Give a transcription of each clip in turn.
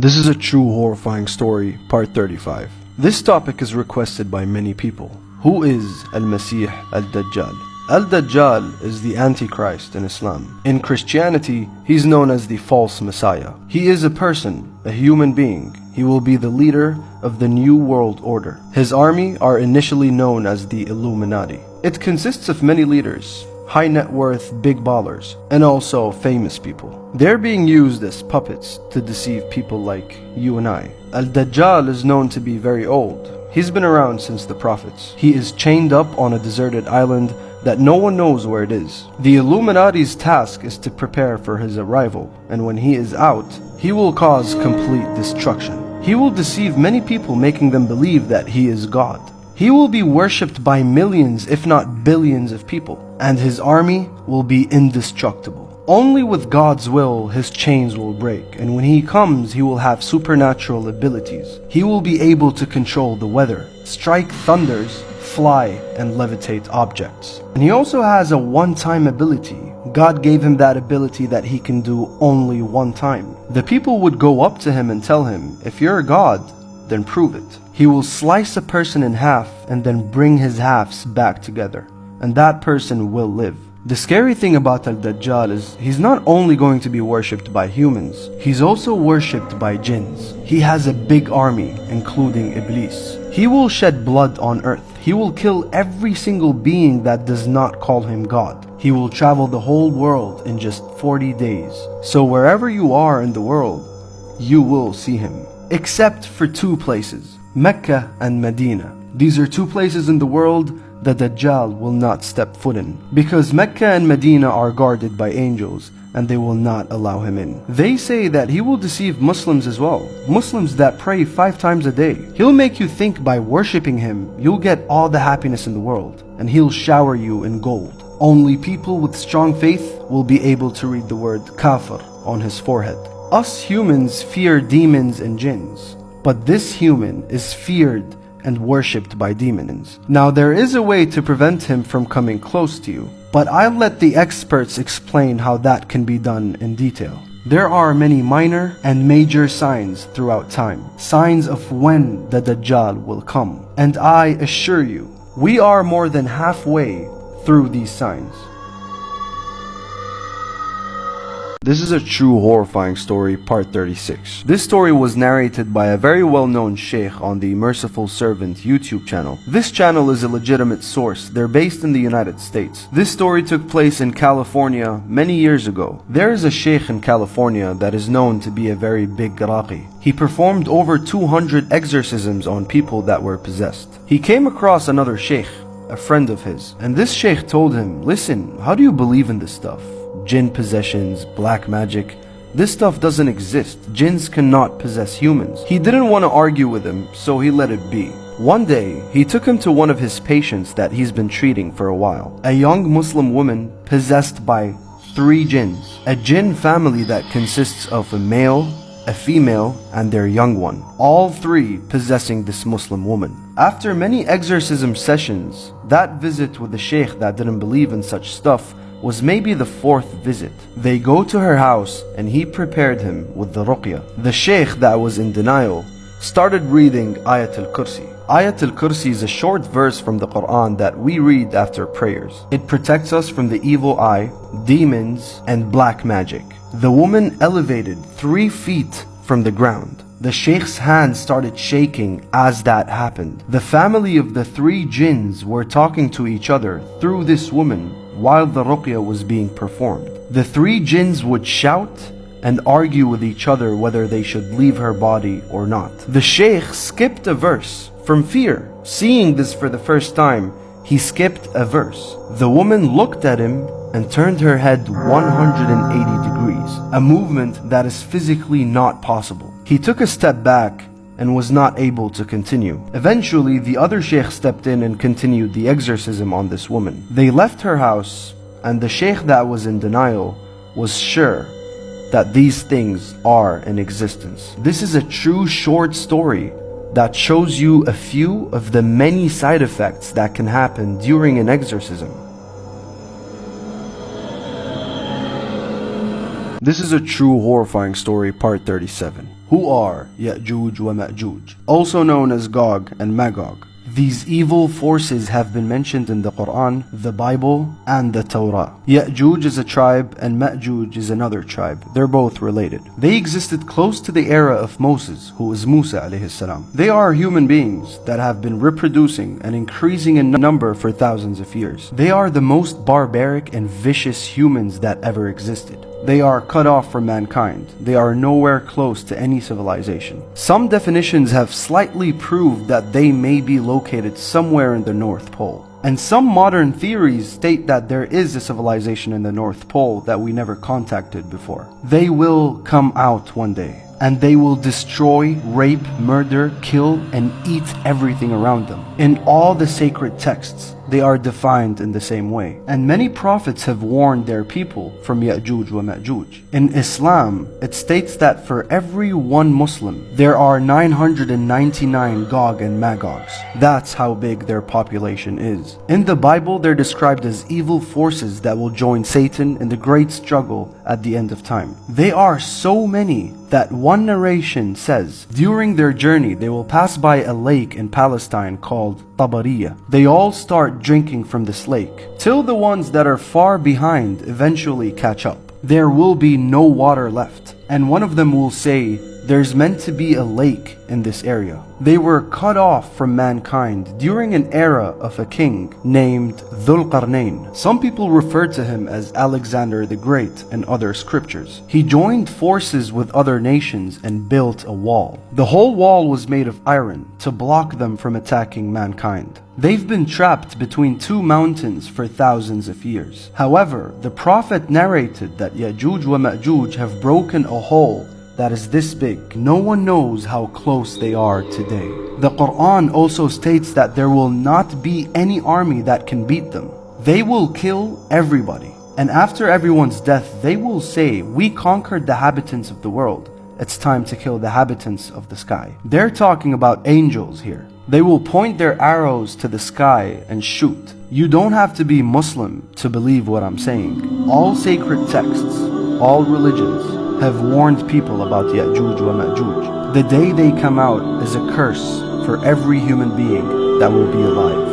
This is a true horrifying story, part 35. This topic is requested by many people. Who is Al-Masih Al-Dajjal? Al-Dajjal is the Antichrist in Islam. In Christianity, he's known as the false Messiah. He is a person, a human being. He will be the leader of the New World Order. His army are initially known as the Illuminati. It consists of many leaders, high net worth big ballers, and also famous people. They're being used as puppets to deceive people like you and I. Al-Dajjal is known to be very old. He's been around since the prophets. He is chained up on a deserted island that no one knows where it is. The Illuminati's task is to prepare for his arrival, and when he is out, he will cause complete destruction. He will deceive many people, making them believe that he is God. He will be worshipped by millions, if not billions of people, and his army will be indestructible. Only with God's will his chains will break, and when he comes he will have supernatural abilities. He will be able to control the weather, strike thunders, fly, and levitate objects. And he also has a one-time ability. God gave him that ability that he can do only one time. The people would go up to him and tell him, if you're a God, then prove it. He will slice a person in half and then bring his halves back together, and that person will live. The scary thing about Al-Dajjal is he's not only going to be worshipped by humans, he's also worshipped by jinns. He has a big army, including Iblis. He will shed blood on earth. He will kill every single being that does not call him God. He will travel the whole world in just 40 days. So wherever you are in the world, you will see him. Except for two places, Mecca and Medina. These are two places in the world that Dajjal will not step foot in, because Mecca and Medina are guarded by angels and they will not allow him in. They say that he will deceive Muslims as well, Muslims that pray 5 times a day. He'll make you think by worshipping him you'll get all the happiness in the world, and he'll shower you in gold. Only people with strong faith will be able to read the word kafir on his forehead. Us humans fear demons and jinns, but this human is feared and worshipped by demons. Now there is a way to prevent him from coming close to you, but I'll let the experts explain how that can be done in detail. There are many minor and major signs throughout time, signs of when the Dajjal will come. And I assure you, we are more than halfway through these signs. This is a true horrifying story, part 36. This story was narrated by a very well-known sheikh on the Merciful Servant YouTube channel. This channel is a legitimate source. They're based in the United States. This story took place in California many years ago. There is a sheikh in California that is known to be a very big raqi. He performed over 200 exorcisms on people that were possessed. He came across another sheikh, a friend of his, and this sheikh told him, listen, how do you believe in this stuff? Jinn possessions, black magic. This stuff doesn't exist. Jinns cannot possess humans. He didn't want to argue with him, so he let it be. One day, he took him to one of his patients that he's been treating for a while. A young Muslim woman possessed by 3 jinns. A jinn family that consists of a male, a female, and their young one. All 3 possessing this Muslim woman. After many exorcism sessions, that visit with the sheikh that didn't believe in such stuff was maybe the 4th visit. They go to her house and he prepared him with the ruqya. The sheikh that was in denial started reading Ayat al-Kursi. Ayat al-Kursi is a short verse from the Quran that we read after prayers. It protects us from the evil eye, demons, and black magic. The woman elevated 3 feet from the ground. The sheikh's hands started shaking as that happened. The family of the 3 jinns were talking to each other through this woman while the ruqya was being performed. The 3 jinns would shout and argue with each other whether they should leave her body or not. The sheikh skipped a verse from fear. Seeing this for the first time, he skipped a verse. The woman looked at him and turned her head 180 degrees, a movement that is physically not possible. He took a step back and was not able to continue. Eventually, the other sheikh stepped in and continued the exorcism on this woman. They left her house, and the sheikh that was in denial was sure that these things are in existence. This is a true short story that shows you a few of the many side effects that can happen during an exorcism. This is a true horrifying story, part 37. who are Ya'juj wa Ma'juj, also known as Gog and Magog. These evil forces have been mentioned in the Quran, the Bible, and the Torah. Ya'juj is a tribe and Ma'juj is another tribe. They're both related. They existed close to the era of Moses, who is Musa alayhi salam. They are human beings that have been reproducing and increasing in number for thousands of years. They are the most barbaric and vicious humans that ever existed. They are cut off from mankind. They are nowhere close to any civilization. Some definitions have slightly proved that they may be located somewhere in the North Pole. And some modern theories state that there is a civilization in the North Pole that we never contacted before. They will come out one day, and they will destroy, rape, murder, kill, and eat everything around them. In all the sacred texts, they are defined in the same way. And many prophets have warned their people from Ya'juj wa Ma'juj. In Islam, it states that for every one Muslim, there are 999 Gog and Magogs. That's how big their population is. In the Bible, they're described as evil forces that will join Satan in the great struggle at the end of time. They are so many that one narration says, during their journey, they will pass by a lake in Palestine called Tabariya. They all start drinking from this lake, till the ones that are far behind eventually catch up. There will be no water left, and one of them will say, there's meant to be a lake in this area. They were cut off from mankind during an era of a king named Dhul Qarnayn. Some people refer to him as Alexander the Great in other scriptures. He joined forces with other nations and built a wall. The whole wall was made of iron to block them from attacking mankind. They've been trapped between two mountains for thousands of years. However, the Prophet narrated that Ya'juj wa Ma'juj have broken a hole that is this big. No one knows how close they are today. The Quran also states that there will not be any army that can beat them. They will kill everybody. And after everyone's death, they will say, we conquered the inhabitants of the world. It's time to kill the inhabitants of the sky. They're talking about angels here. They will point their arrows to the sky and shoot. You don't have to be Muslim to believe what I'm saying. All sacred texts, all religions, have warned people about Ya'juj wa Ma'juj. The day they come out is a curse for every human being that will be alive.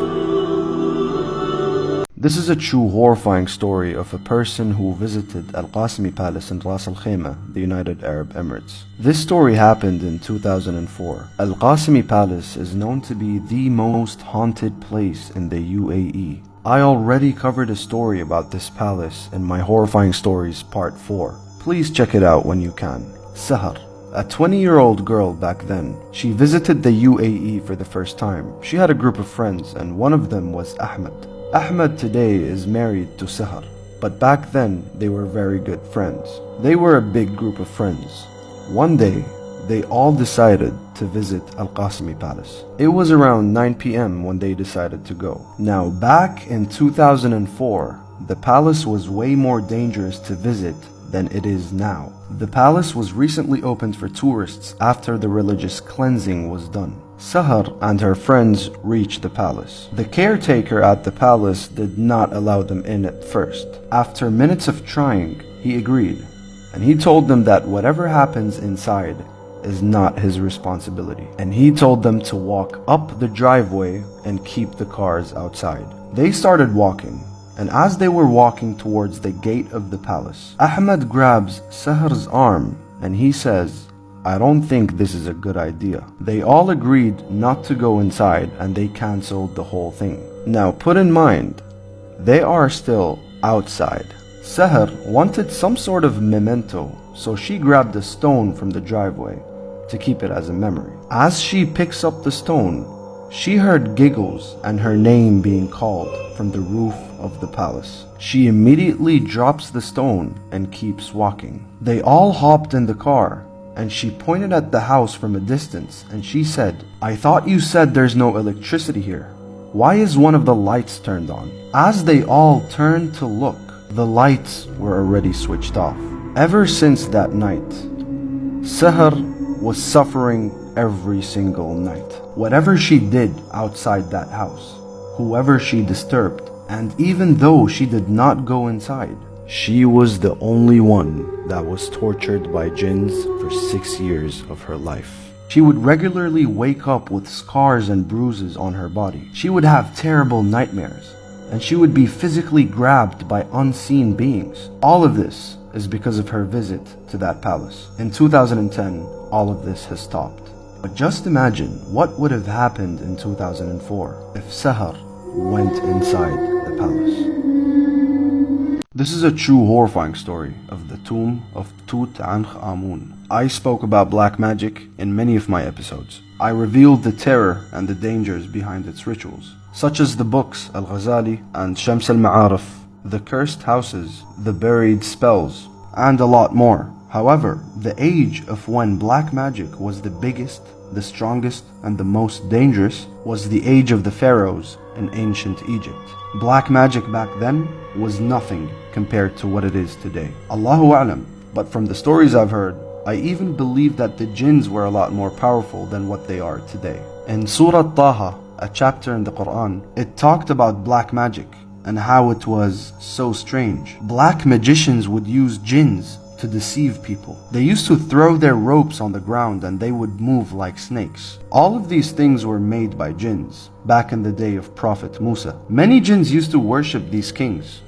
This is a true horrifying story of a person who visited Al-Qasimi Palace in Ras Al Khaimah, the United Arab Emirates. This story happened in 2004. Al-Qasimi Palace is known to be the most haunted place in the UAE. I already covered a story about this palace in my Horrifying Stories Part 4. Please check it out when you can. Sahar, a 20-year-old girl back then, she visited the UAE for the first time. She had a group of friends and one of them was Ahmed. Ahmed today is married to Sahar, but back then they were very good friends. They were a big group of friends. One day, they all decided to visit Al-Qasimi Palace. It was around 9 p.m. when they decided to go. Now, back in 2004, the palace was way more dangerous to visit than it is now. The palace was recently opened for tourists after the religious cleansing was done. Sahar and her friends reached the palace. The caretaker at the palace did not allow them in at first. After minutes of trying, he agreed, and he told them that whatever happens inside is not his responsibility. And he told them to walk up the driveway and keep the cars outside. They started walking. And as they were walking towards the gate of the palace, Ahmed grabs Sahar's arm and he says, I don't think this is a good idea. They all agreed not to go inside and they cancelled the whole thing. Now put in mind, they are still outside. Sahar wanted some sort of memento, so she grabbed a stone from the driveway to keep it as a memory. As she picks up the stone, she heard giggles and her name being called from the roof of the palace. She immediately drops the stone and keeps walking. They all hopped in the car and she pointed at the house from a distance and she said, I thought you said there's no electricity here. Why is one of the lights turned on? As they all turned to look, the lights were already switched off. Ever since that night, Sahar was suffering every single night. Whatever she did outside that house, whoever she disturbed, and even though she did not go inside, She was the only one that was tortured by jinns for 6 years of her life. She would regularly wake up with scars and bruises on her body. She would have terrible nightmares, and she would be physically grabbed by unseen beings. All of this is because of her visit to that palace. In 2010, all of this has stopped. But just imagine what would have happened in 2004 if Sahar went inside the palace. This is a true horrifying story of the tomb of Tutankhamun. I spoke about black magic in many of my episodes. I revealed the terror and the dangers behind its rituals, such as the books Al-Ghazali and Shams al-Ma'arif, the cursed houses, the buried spells, and a lot more. However, the age of when black magic was the biggest, the strongest, and the most dangerous was the age of the pharaohs in ancient Egypt. Black magic back then was nothing compared to what it is today. Allahu A'lam, but from the stories I've heard, I even believe that the jinns were a lot more powerful than what they are today. In Surah Taha, a chapter in the Quran, it talked about black magic and how it was so strange. Black magicians would use jinns to deceive people. They used to throw their ropes on the ground and they would move like snakes. All of these things were made by jinns back in the day of Prophet Musa. Many jinns used to worship these kings,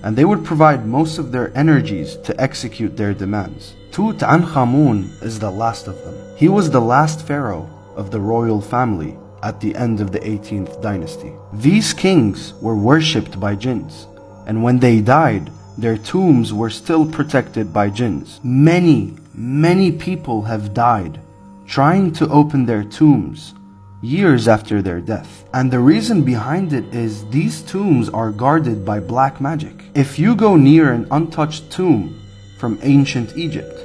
and they would provide most of their energies to execute their demands. Tutankhamun is the last of them. He was the last pharaoh of the royal family at the end of the 18th dynasty. These kings were worshipped by jinns, and when they died, their tombs were still protected by jinns. Many people have died trying to open their tombs years after their death. And the reason behind it is these tombs are guarded by black magic. If you go near an untouched tomb from ancient Egypt,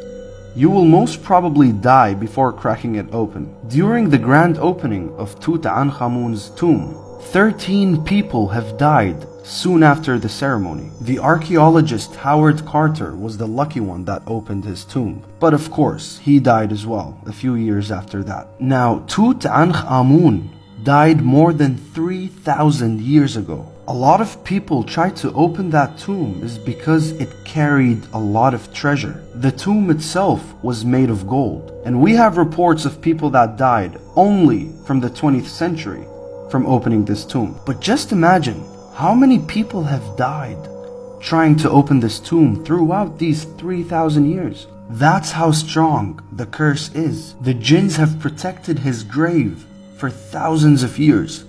you will most probably die before cracking it open. During the grand opening of Tutankhamun's tomb, 13 people have died soon after the ceremony. The archaeologist Howard Carter was the lucky one that opened his tomb. But of course, he died as well a few years after that. Now, Tutankhamun died more than 3,000 years ago. A lot of people try to open that tomb is because it carried a lot of treasure. The tomb itself was made of gold, and we have reports of people that died only from the 20th century from opening this tomb. But just imagine how many people have died trying to open this tomb throughout these 3,000 years. That's how strong the curse is. The jinns have protected his grave for thousands of years.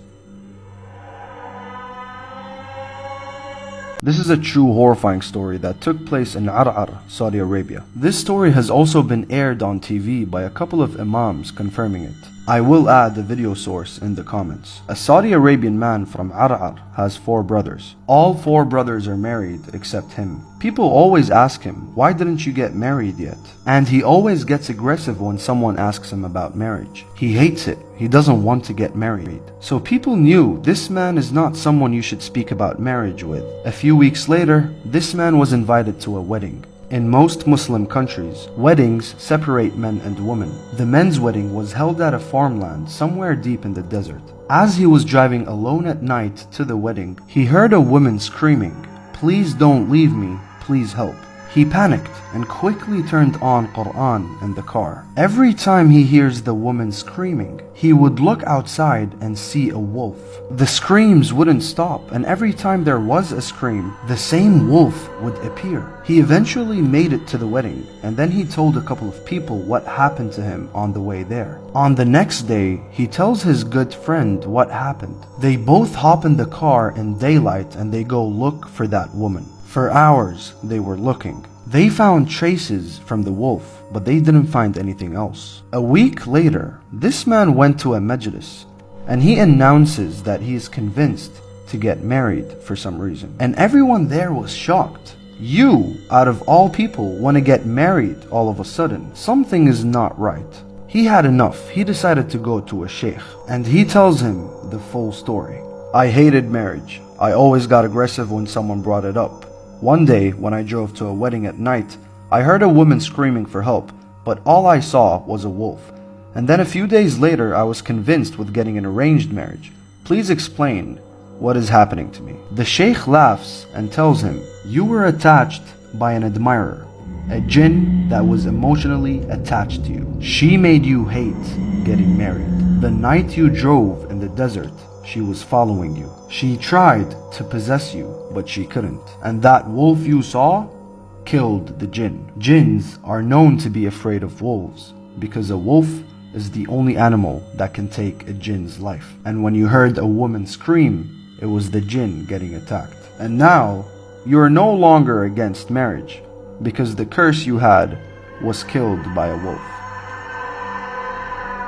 This is a true horrifying story that took place in Ar'ar, Saudi Arabia. This story has also been aired on TV by a couple of imams confirming it. I will add the video source in the comments. A Saudi Arabian man from Ar'ar has 4 brothers. All 4 brothers are married except him. People always ask him, why didn't you get married yet? And he always gets aggressive when someone asks him about marriage. He hates it. He doesn't want to get married. So people knew this man is not someone you should speak about marriage with. A few weeks later, this man was invited to a wedding. In most Muslim countries, weddings separate men and women. The men's wedding was held at a farmland somewhere deep in the desert. As he was driving alone at night to the wedding, he heard a woman screaming, "Please don't leave me, please help." He panicked and quickly turned on Quran in the car. Every time he hears the woman screaming, he would look outside and see a wolf. The screams wouldn't stop, and every time there was a scream, the same wolf would appear. He eventually made it to the wedding, and then he told a couple of people what happened to him on the way there. On the next day, he tells his good friend what happened. They both hop in the car in daylight and they go look for that woman. For hours, they were looking. They found traces from the wolf, but they didn't find anything else. A week later, this man went to a majlis, and he announces that he is convinced to get married for some reason. And everyone there was shocked. You, out of all people, want to get married all of a sudden. Something is not right. He had enough. He decided to go to a sheikh, and he tells him the full story. I hated marriage. I always got aggressive when someone brought it up. One day, when I drove to a wedding at night, I heard a woman screaming for help, but all I saw was a wolf. And then a few days later, I was convinced with getting an arranged marriage. Please explain, what is happening to me. The sheikh laughs and tells him, you were attached by an admirer, a jinn that was emotionally attached to you. She made you hate getting married. The night you drove in the desert, she was following you. She tried to possess you, but she couldn't. And that wolf you saw killed the jinn. Jinns are known to be afraid of wolves because a wolf is the only animal that can take a jinn's life. And when you heard a woman scream, it was the jinn getting attacked. And now, you are no longer against marriage because the curse you had was killed by a wolf.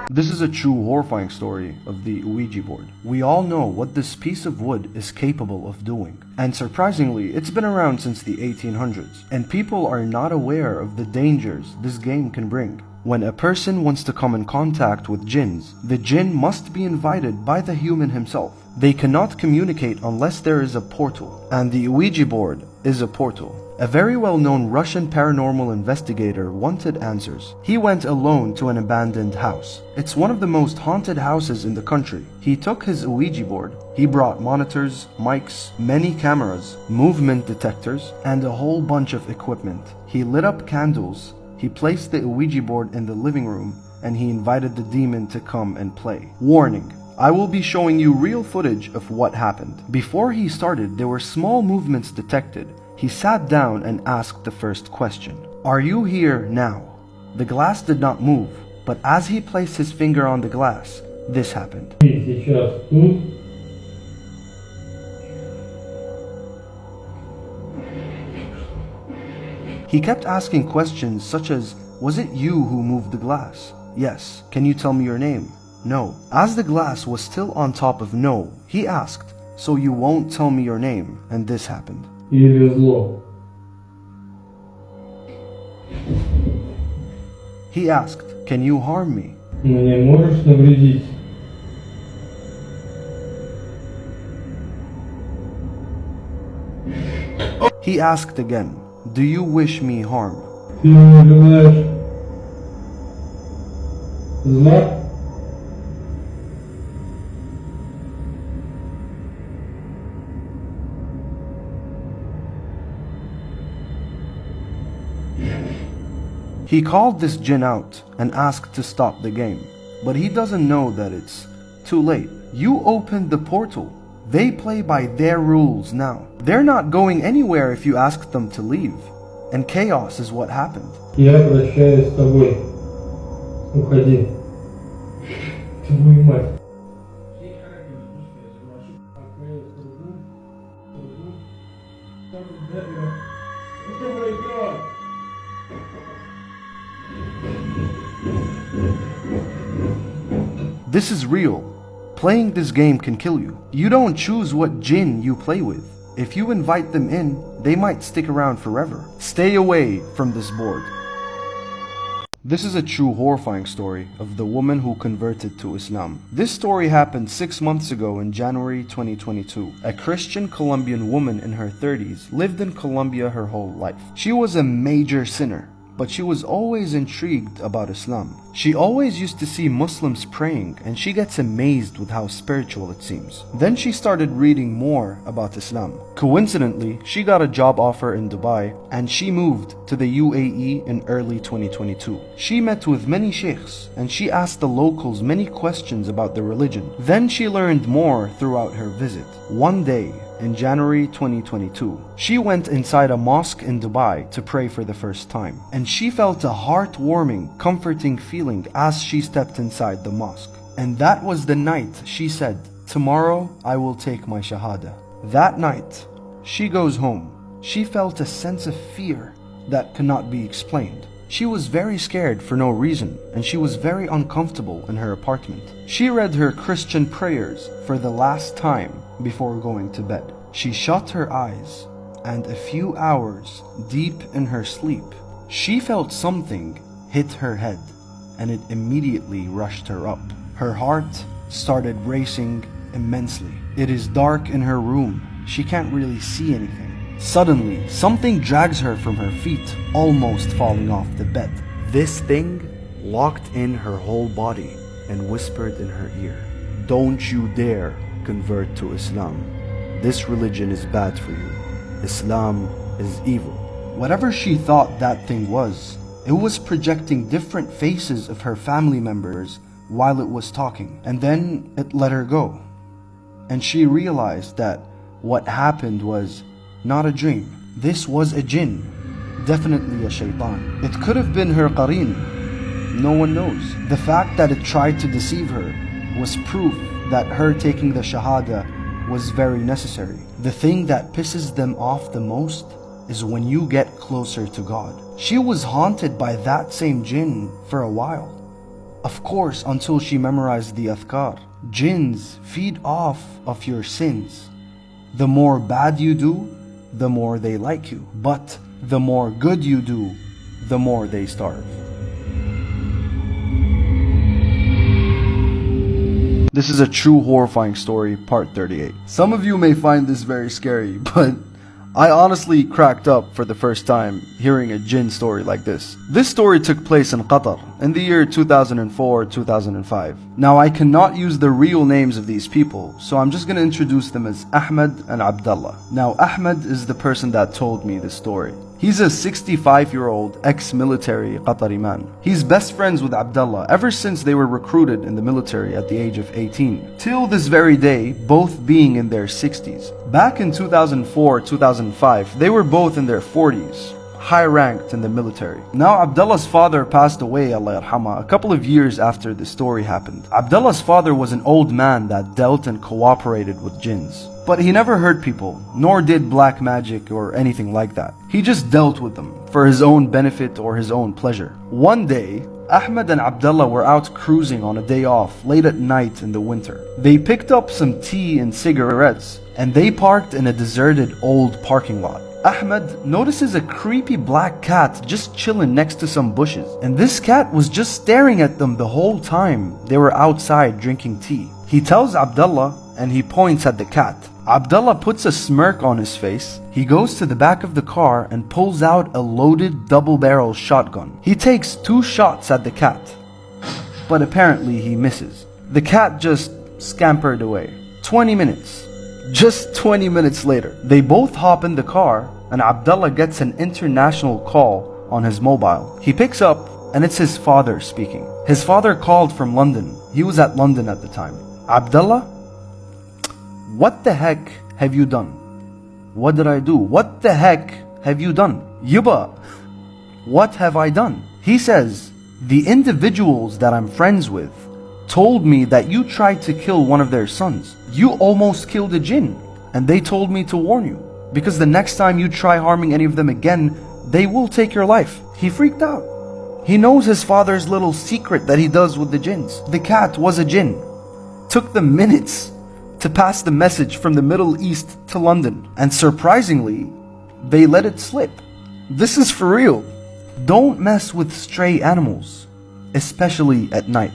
This is a true horrifying story of the Ouija board. We all know what this piece of wood is capable of doing. And surprisingly, it's been around since the 1800s. And people are not aware of the dangers this game can bring. When a person wants to come in contact with jinns, the jinn must be invited by the human himself. They cannot communicate unless there is a portal. And the Ouija board is a portal. A very well-known Russian paranormal investigator wanted answers. He went alone to an abandoned house. It's one of the most haunted houses in the country. He took his Ouija board. He brought monitors, mics, many cameras, movement detectors, and a whole bunch of equipment. He lit up candles. He placed the Ouija board in the living room, and he invited the demon to come and play. Warning: I will be showing you real footage of what happened. Before he started, there were small movements detected. He sat down and asked the first question. Are you here now? The glass did not move, but as he placed his finger on the glass, this happened. He kept asking questions such as, was it you who moved the glass? Yes. Can you tell me your name? No. As the glass was still on top of no, he asked, so you won't tell me your name? And this happened. He asked, can you harm me? He asked again, do you wish me harm? He called this jinn out and asked to stop the game, but he doesn't know that it's too late. You opened the portal. They play by their rules now. They're not going anywhere if you ask them to leave. And chaos is what happened. Я прощаюсь с тобой. Уходи. Твою мать. This is real. Playing this game can kill you. You don't choose what jinn you play with. If you invite them in, they might stick around forever. Stay away from this board. This is a true horrifying story of the woman who converted to Islam. This story happened 6 months ago in January 2022. A Christian Colombian woman in her 30s lived in Colombia her whole life. She was a major sinner, but she was always intrigued about Islam. She always used to see Muslims praying, and she gets amazed with how spiritual it seems. Then she started reading more about Islam. Coincidentally, she got a job offer in Dubai, and she moved to the UAE in early 2022. She met with many sheikhs, and she asked the locals many questions about the religion. Then she learned more throughout her visit. One day, in January 2022, she went inside a mosque in Dubai to pray for the first time. And she felt a heartwarming, comforting feeling as she stepped inside the mosque. And that was the night she said, tomorrow I will take my shahada. That night, she goes home. She felt a sense of fear that cannot be explained. She was very scared for no reason, and she was very uncomfortable in her apartment. She read her Christian prayers for the last time before going to bed. She shut her eyes, and a few hours deep in her sleep, she felt something hit her head, and it immediately rushed her up. Her heart started racing immensely. It is dark in her room. She can't really see anything. Suddenly, something drags her from her feet, almost falling off the bed. This thing locked in her whole body and whispered in her ear, "Don't you dare convert to Islam. This religion is bad for you. Islam is evil. Whatever she thought that thing was, it was projecting different faces of her family members while it was talking. And then it let her go. And she realized that what happened was not a dream. This was a jinn. Definitely a shaitan. It could have been her qareen. No one knows. The fact that it tried to deceive her was proof that her taking the shahada was very necessary. The thing that pisses them off the most is when you get closer to God. She was haunted by that same jinn for a while. Of course, until she memorized the adhkar. Jinns feed off of your sins. The more bad you do, the more they like you. But the more good you do, the more they starve. This is a true horrifying story, part 38. Some of you may find this very scary, but I honestly cracked up for the first time hearing a jinn story like this. This story took place in Qatar in the year 2004-2005. Now I cannot use the real names of these people, so I'm just going to introduce them as Ahmed and Abdullah. Now Ahmed is the person that told me this story. He's a 65-year-old ex-military Qatari man. He's best friends with Abdullah ever since they were recruited in the military at the age of 18. Till this very day, both being in their 60s. Back in 2004-2005, they were both in their 40s, high-ranked in the military. Now Abdullah's father passed away, Allah yarhamah, a couple of years after the story happened. Abdullah's father was an old man that dealt and cooperated with jinns. But he never hurt people, nor did black magic or anything like that. He just dealt with them for his own benefit or his own pleasure. One day, Ahmed and Abdullah were out cruising on a day off late at night in the winter. They picked up some tea and cigarettes and they parked in a deserted old parking lot. Ahmed notices a creepy black cat just chilling next to some bushes. And this cat was just staring at them the whole time they were outside drinking tea. He tells Abdullah and he points at the cat. Abdullah puts a smirk on his face. He goes to the back of the car and pulls out a loaded double-barrel shotgun. He takes 2 shots at the cat, but apparently he misses. The cat just scampered away. 20 minutes. Just 20 minutes later, they both hop in the car and Abdullah gets an international call on his mobile. He picks up and it's his father speaking. His father called from London. He was at London at the time. Abdullah, what the heck have you done? What did I do? What the heck have you done? Yuba, what have I done? He says, the individuals that I'm friends with told me that you tried to kill one of their sons. You almost killed a jinn. And they told me to warn you, because the next time you try harming any of them again, they will take your life. He freaked out. He knows his father's little secret that he does with the jinns. The cat was a jinn. Took them minutes to pass the message from the Middle East to London. And surprisingly, they let it slip. This is for real. Don't mess with stray animals, especially at night.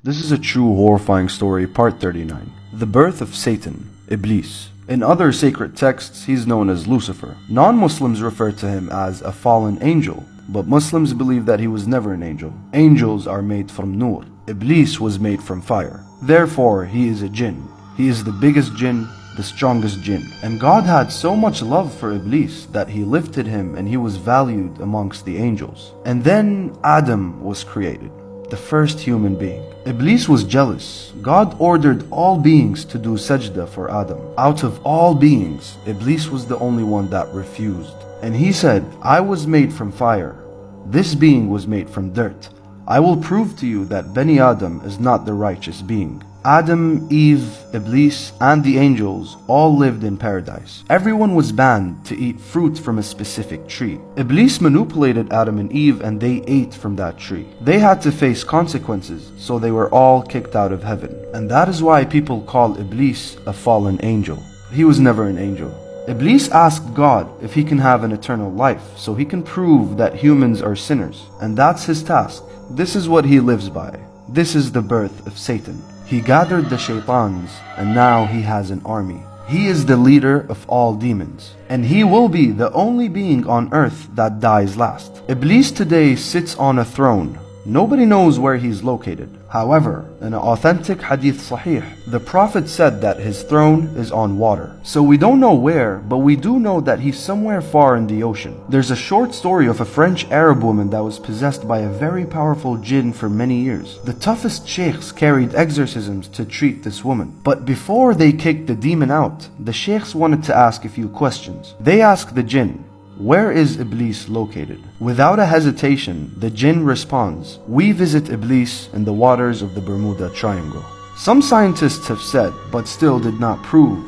This is a true horrifying story, part 39. The birth of Satan, Iblis. In other sacred texts, he's known as Lucifer. Non-Muslims refer to him as a fallen angel, but Muslims believe that he was never an angel. Angels are made from nur. Iblis was made from fire. Therefore, he is a jinn. He is the biggest jinn, the strongest jinn. And God had so much love for Iblis that he lifted him and he was valued amongst the angels. And then Adam was created, the first human being. Iblis was jealous. God ordered all beings to do sajda for Adam. Out of all beings, Iblis was the only one that refused. And he said, I was made from fire. This being was made from dirt. I will prove to you that Bani Adam is not the righteous being. Adam, Eve, Iblis, and the angels all lived in paradise. Everyone was banned to eat fruit from a specific tree. Iblis manipulated Adam and Eve and they ate from that tree. They had to face consequences, so they were all kicked out of heaven. And that is why people call Iblis a fallen angel. He was never an angel. Iblis asked God if he can have an eternal life, so he can prove that humans are sinners. And that's his task. This is what he lives by. This is the birth of Satan. He gathered the shaitans, and now he has an army. He is the leader of all demons, and he will be the only being on earth that dies last. Iblis today sits on a throne, Nobody knows where he's located. However, in an authentic hadith sahih, the Prophet said that his throne is on water. So we don't know where, but we do know that he's somewhere far in the ocean. There's a short story of a French Arab woman that was possessed by a very powerful jinn for many years. The toughest sheikhs carried exorcisms to treat this woman. But before they kicked the demon out, the sheikhs wanted to ask a few questions. They asked the jinn, "Where is Iblis located?" Without a hesitation, the jinn responds, "We visit Iblis in the waters of the Bermuda Triangle." Some scientists have said, but still did not prove,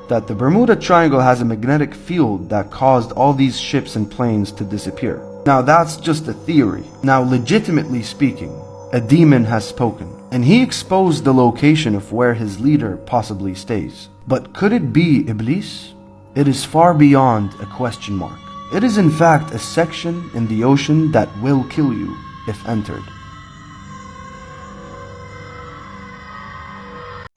that the Bermuda Triangle has a magnetic field that caused all these ships and planes to disappear. Now that's just a theory. Now legitimately speaking, a demon has spoken, and he exposed the location of where his leader possibly stays. But could it be Iblis? It is far beyond a question mark. It is in fact a section in the ocean that will kill you if entered.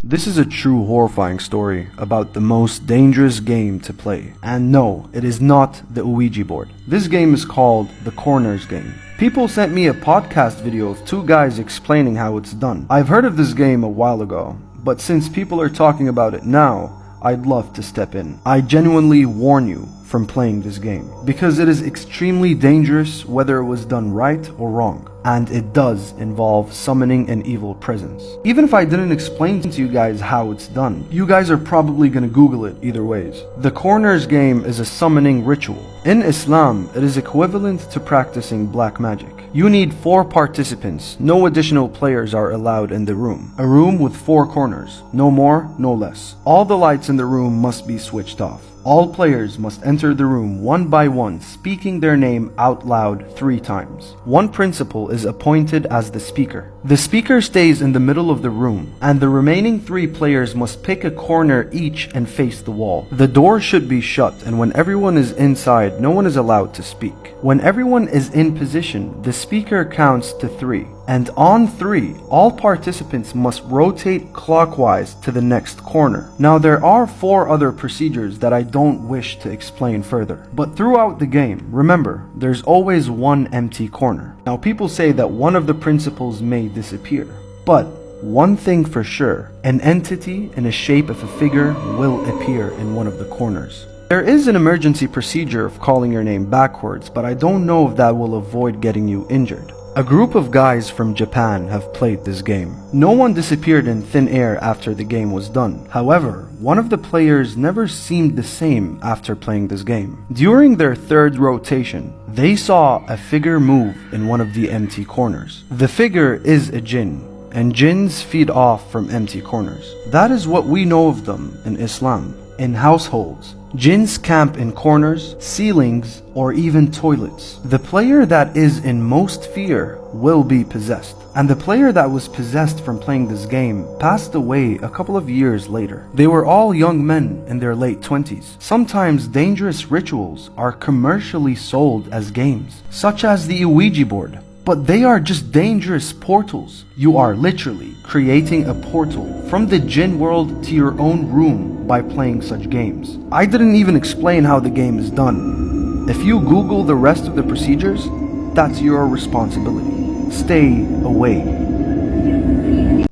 This is a true horrifying story about the most dangerous game to play. And no, it is not the Ouija board. This game is called the Corners game. People sent me a podcast video of two guys explaining how it's done. I've heard of this game a while ago, but since people are talking about it now, I'd love to step in. I genuinely warn you from playing this game, because it is extremely dangerous whether it was done right or wrong, and it does involve summoning an evil presence. Even if I didn't explain to you guys how it's done, you guys are probably gonna Google it either ways. The Corners game is a summoning ritual. In Islam, it is equivalent to practicing black magic. You need 4 participants. No additional players are allowed in the room. A room with 4 corners. No more, no less. All the lights in the room must be switched off. All players must enter the room one by one, speaking their name out loud 3 times. One principal is appointed as the speaker. The speaker stays in the middle of the room, and the remaining 3 players must pick a corner each and face the wall. The door should be shut, and when everyone is inside, no one is allowed to speak. When everyone is in position, the speaker counts to 3. And on 3, all participants must rotate clockwise to the next corner. Now there are 4 other procedures that I don't wish to explain further. But throughout the game, remember, there's always one empty corner. Now people say that one of the principals may disappear. But one thing for sure, an entity in the shape of a figure will appear in one of the corners. There is an emergency procedure of calling your name backwards, but I don't know if that will avoid getting you injured. A group of guys from Japan have played this game. No one disappeared in thin air after the game was done. However, one of the players never seemed the same after playing this game. During their 3rd rotation, they saw a figure move in one of the empty corners. The figure is a jinn, and jinns feed off from empty corners. That is what we know of them in Islam. In households, jinns camp in corners, ceilings, or even toilets. The player that is in most fear will be possessed. And the player that was possessed from playing this game passed away a couple of years later. They were all young men in their late 20s. Sometimes dangerous rituals are commercially sold as games, such as the Ouija board. But they are just dangerous portals. You are literally creating a portal from the jinn world to your own room by playing such games. I didn't even explain how the game is done. If you Google the rest of the procedures, that's your responsibility. Stay away.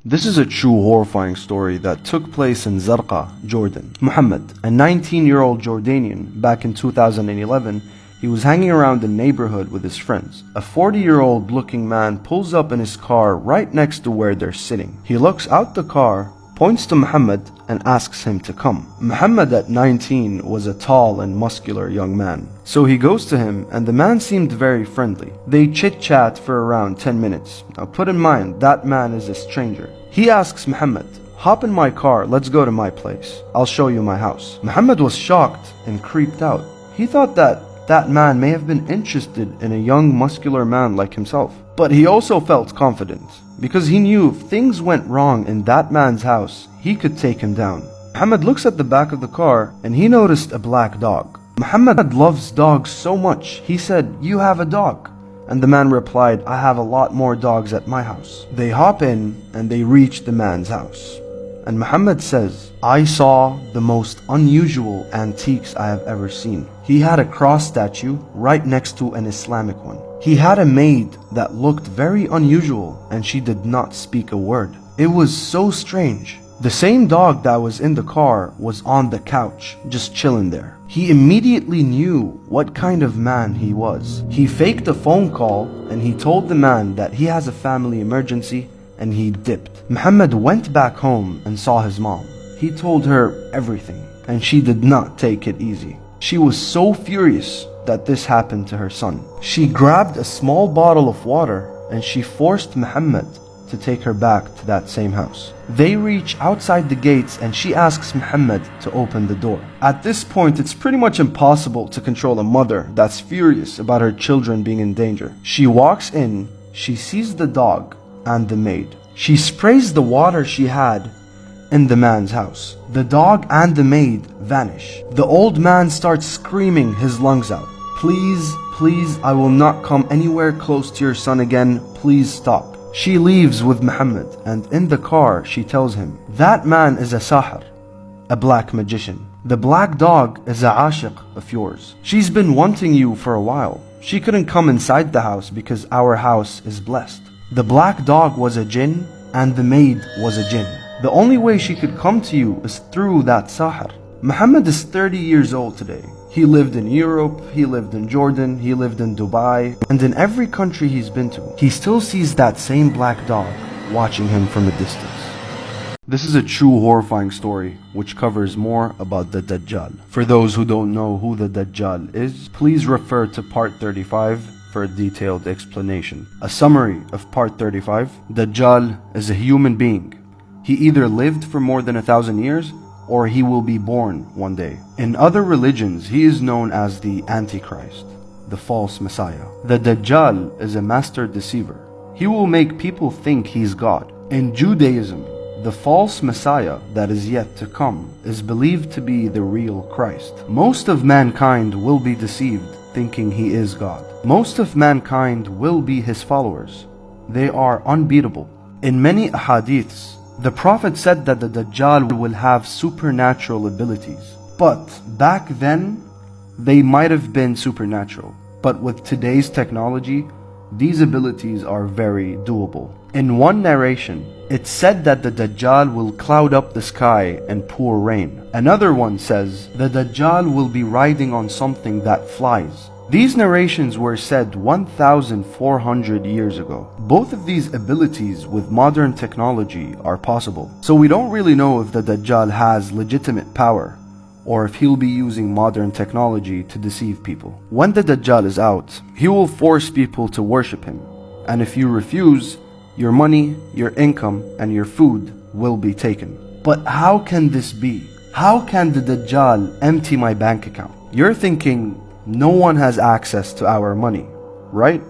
This is a true horrifying story that took place in Zarqa, Jordan. Muhammad, a 19-year-old Jordanian, back in 2011, he was hanging around the neighborhood with his friends. A 40-year-old looking man pulls up in his car right next to where they're sitting. He looks out the car, points to Muhammad, and asks him to come. Muhammad at 19 was a tall and muscular young man. So he goes to him, and the man seemed very friendly. They chit-chat for around 10 minutes. Now put in mind, that man is a stranger. He asks Muhammad, "Hop in my car, let's go to my place. I'll show you my house." Muhammad was shocked and creeped out. He thought that man may have been interested in a young muscular man like himself. But he also felt confident, because he knew if things went wrong in that man's house, he could take him down. Muhammad looks at the back of the car, and he noticed a black dog. Muhammad loves dogs so much, he said, "You have a dog?" And the man replied, "I have a lot more dogs at my house." They hop in, and they reach the man's house. And Muhammad says, "I saw the most unusual antiques I have ever seen." He had a cross statue right next to an Islamic one. He had a maid that looked very unusual and she did not speak a word. It was so strange. The same dog that was in the car was on the couch, just chilling there. He immediately knew what kind of man he was. He faked a phone call and he told the man that he has a family emergency and he dipped. Muhammad went back home and saw his mom. He told her everything and she did not take it easy. She was so furious that this happened to her son. She grabbed a small bottle of water and she forced Muhammad to take her back to that same house. They reach outside the gates and she asks Muhammad to open the door. At this point, it's pretty much impossible to control a mother that's furious about her children being in danger. She walks in, she sees the dog and the maid. She sprays the water she had in the man's house. The dog and the maid vanish. The old man starts screaming his lungs out. Please, please, I will not come anywhere close to your son again. Please stop. She leaves with Muhammad and in the car she tells him, that man is a sahir, a black magician. The black dog is a ashiq of yours. She's been wanting you for a while. She couldn't come inside the house because our house is blessed. The black dog was a jinn and the maid was a jinn. The only way she could come to you is through that sahir. Muhammad is 30 years old today. He lived in Europe, he lived in Jordan, he lived in Dubai, and in every country he's been to, he still sees that same black dog watching him from a distance. This is a true horrifying story which covers more about the Dajjal. For those who don't know who the Dajjal is, please refer to part 35 for a detailed explanation. A summary of part 35, Dajjal is a human being. He either lived for more than 1,000 years or he will be born one day. In other religions, he is known as the Antichrist, the false Messiah. The Dajjal is a master deceiver. He will make people think he's God. In Judaism, the false Messiah that is yet to come is believed to be the real Christ. Most of mankind will be deceived thinking he is God. Most of mankind will be his followers. They are unbeatable. In many ahadiths, the Prophet said that the Dajjal will have supernatural abilities. But back then, they might have been supernatural. But with today's technology, these abilities are very doable. In one narration, it's said that the Dajjal will cloud up the sky and pour rain. Another one says the Dajjal will be riding on something that flies. These narrations were said 1,400 years ago. Both of these abilities with modern technology are possible. So we don't really know if the Dajjal has legitimate power or if he'll be using modern technology to deceive people. When the Dajjal is out, he will force people to worship him. And if you refuse, your money, your income, and your food will be taken. But how can this be? How can the Dajjal empty my bank account? You're thinking, no one has access to our money, right?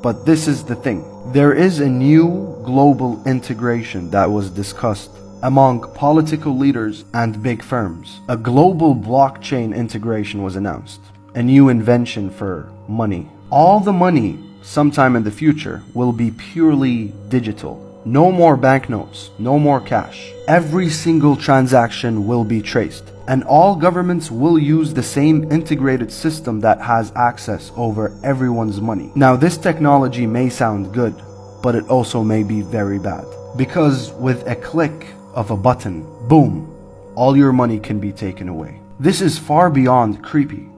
But this is the thing. There is a new global integration that was discussed among political leaders and big firms. A global blockchain integration was announced, a new invention for money. All the money sometime in the future will be purely digital. No more banknotes, no more cash. Every single transaction will be traced. And all governments will use the same integrated system that has access over everyone's money. Now, this technology may sound good, but it also may be very bad. Because with a click of a button, boom, all your money can be taken away. This is far beyond creepy.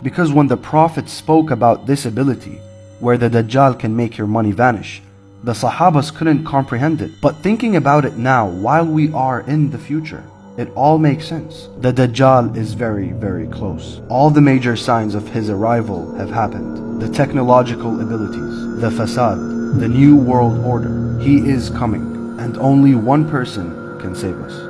Because when the Prophet spoke about this ability, where the Dajjal can make your money vanish, the Sahabas couldn't comprehend it. But thinking about it now, while we are in the future, it all makes sense. The Dajjal is very, very close. All the major signs of his arrival have happened. The technological abilities, the fasad, the new world order. He is coming, and only one person can save us.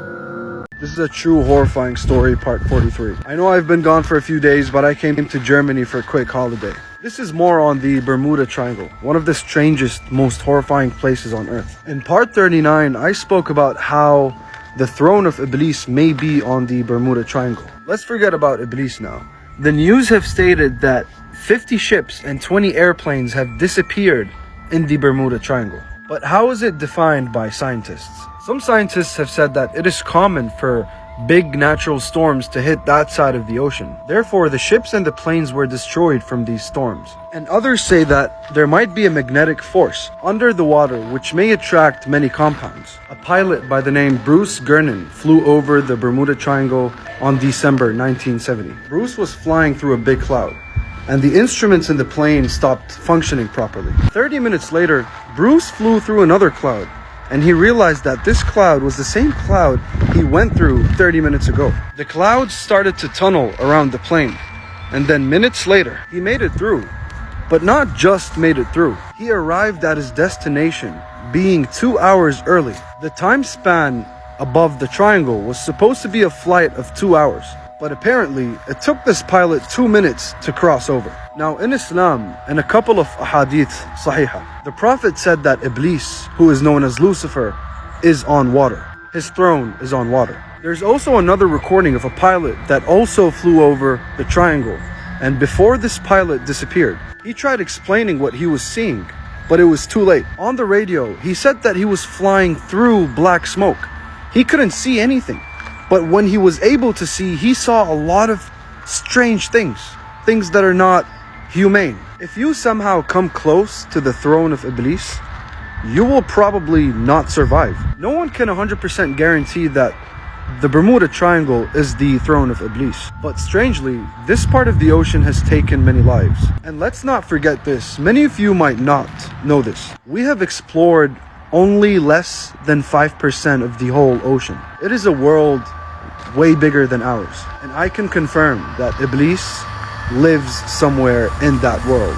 This is a true horrifying story, part 43. I know I've been gone for a few days, but I came to Germany for a quick holiday. This is more on the Bermuda Triangle, one of the strangest, most horrifying places on earth. In part 39, I spoke about how the throne of Iblis may be on the Bermuda Triangle. Let's forget about Iblis now. The news have stated that 50 ships and 20 airplanes have disappeared in the Bermuda Triangle. But how is it defined by scientists? Some scientists have said that it is common for big natural storms to hit that side of the ocean. Therefore, the ships and the planes were destroyed from these storms. And others say that there might be a magnetic force under the water which may attract many compounds. A pilot by the name Bruce Gernon flew over the Bermuda Triangle on December 1970. Bruce was flying through a big cloud, and the instruments in the plane stopped functioning properly. 30 minutes later, Bruce flew through another cloud, and he realized that this cloud was the same cloud he went through 30 minutes ago. The clouds started to tunnel around the plane, and then minutes later, he made it through. But not just made it through. He arrived at his destination being 2 hours early. The time span above the triangle was supposed to be a flight of 2 hours, but apparently it took this pilot 2 minutes to cross over. Now in Islam, in a couple of ahadith sahihah, the Prophet said that Iblis, who is known as Lucifer, is on water. His throne is on water. There's also another recording of a pilot that also flew over the triangle, and before this pilot disappeared, he tried explaining what he was seeing, but it was too late. On the radio, he said that he was flying through black smoke. He couldn't see anything. But when he was able to see, he saw a lot of strange things that are not humane. If you somehow come close to the throne of Iblis, you will probably not survive. No one can 100% guarantee that the Bermuda Triangle is the throne of Iblis. But strangely, this part of the ocean has taken many lives. And let's not forget this. Many of you might not know this. We have explored only less than 5% of the whole ocean. It is a world way bigger than ours. And I can confirm that Iblis lives somewhere in that world.